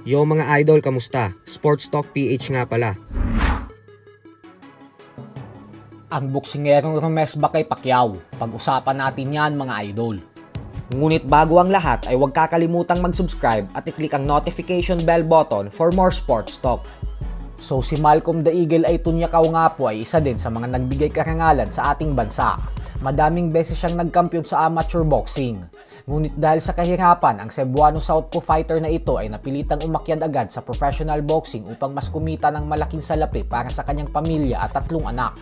Yo mga idol, kamusta? Sports Talk PH nga pala. Ang boksingerong rumesba kay Pacquiao. Pag-usapan natin yan mga idol. Ngunit bago ang lahat ay huwag kakalimutang mag-subscribe at i-click ang notification bell button for more sports talk. So si Malcolm the Eagle Aytunyakaw nga po ay isa din sa mga nagbigay karangalan sa ating bansa. Madaming beses siyang nagkampiyon sa amateur boxing. Ngunit dahil sa kahirapan, ang Cebuano Southpaw fighter na ito ay napilitang umakyat agad sa professional boxing upang mas kumita ng malaking salapi para sa kanyang pamilya at 3 anak.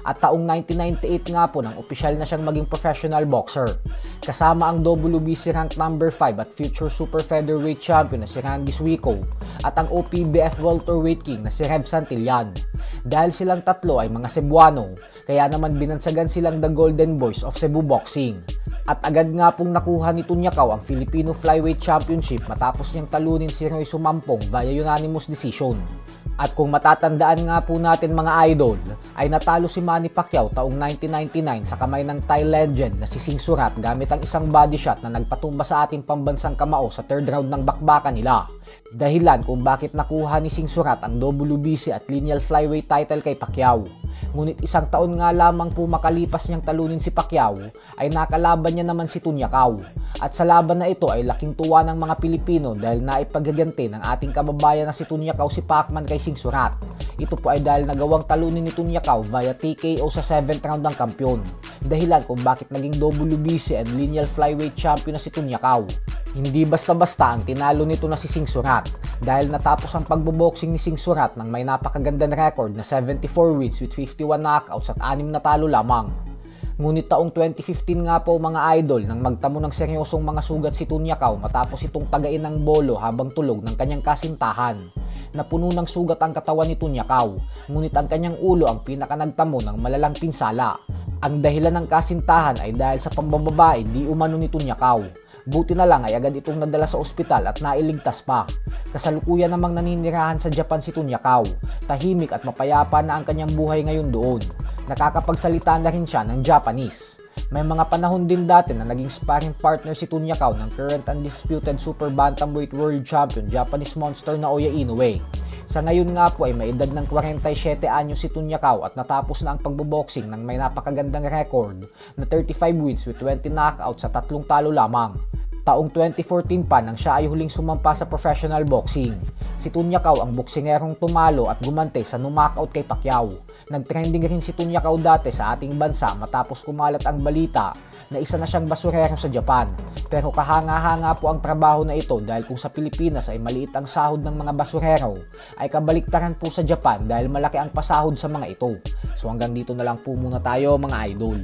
At taong 1998 nga po nang opisyal na siyang maging professional boxer. Kasama ang WBC rank number 5 at future super featherweight champion na si Randy Suico at ang OPBF welterweight king na si Rev Santillan. Dahil silang tatlo ay mga Cebuano, kaya naman binansagan silang the Golden Boys of Cebu Boxing. At agad nga pong nakuha ni Tunyakaw ang Filipino Flyweight Championship matapos niyang talunin si Roy Sumampong via unanimous decision. At kung matatandaan nga po natin mga idol, ay natalo si Manny Pacquiao taong 1999 sa kamay ng Thai legend na si Sing Surat gamit ang isang body shot na nagpatumba sa ating pambansang kamao sa 3rd round ng bakbakan nila. Dahilan kung bakit nakuha ni Sing Surat ang WBC at lineal flyweight title kay Pacquiao. Ngunit isang taon nga lamang po makalipas niyang talunin si Pacquiao ay nakalaban niya naman si Tunyakaw. At sa laban na ito ay laking tuwa ng mga Pilipino dahil naipagaganti ng ating kababayan na si Tunyakaw si Pacman kay Sing Surat. Ito po ay dahil nagawang talunin ni Tunyakaw via TKO sa 7th round ng kampyon. Dahilan kung bakit naging WBC and lineal flyweight champion na si Tunyakaw. Hindi basta-basta ang tinalo nito na si Sing Surat dahil natapos ang pagboboxing ni Sing Surat ng may napakagandang record na 74 wins with 51 knockouts at 6 na talo lamang. Ngunit taong 2015 nga po mga idol nang magtamo ng seryosong mga sugat si Tunyakaw matapos itong tagain ng bolo habang tulog ng kanyang kasintahan. Napuno ng sugat ang katawan ni Tunyakaw, ngunit ang kanyang ulo ang pinakanagtamo ng malalang pinsala. Ang dahilan ng kasintahan ay dahil sa pambababae di umano ni Tunyakaw. Buti na lang ay agad itong nadala sa ospital at nailigtas pa. Kasalukuyan namang naninirahan sa Japan si Tunyakaw. Tahimik at mapayapa na ang kanyang buhay ngayon doon. Nakakapagsalita na rin siya ng Japanese. May mga panahon din dati na naging sparring partner si Tunyakaw ng current undisputed super bantamweight world champion Japanese monster na Naoya Inoue. Sa ngayon nga po ay may edad ng 47 anyo si Tunyakaw at natapos na ang pagboboxing ng may napakagandang record na 35 wins with 20 knockouts sa 3 talo lamang. Taong 2014 pa nang siya ay huling sumampa sa professional boxing. Si Tunyakaw ang boksingerong tumalo at gumante sa knockout kay Pacquiao. Nagtrending rin si Tunyakaw dati sa ating bansa matapos kumalat ang balita na isa na siyang basurero sa Japan. Pero kahanga-hanga po ang trabaho na ito dahil kung sa Pilipinas ay maliit ang sahod ng mga basurero, ay kabaliktaran po sa Japan dahil malaki ang pasahod sa mga ito. So hanggang dito na lang po muna tayo mga idol.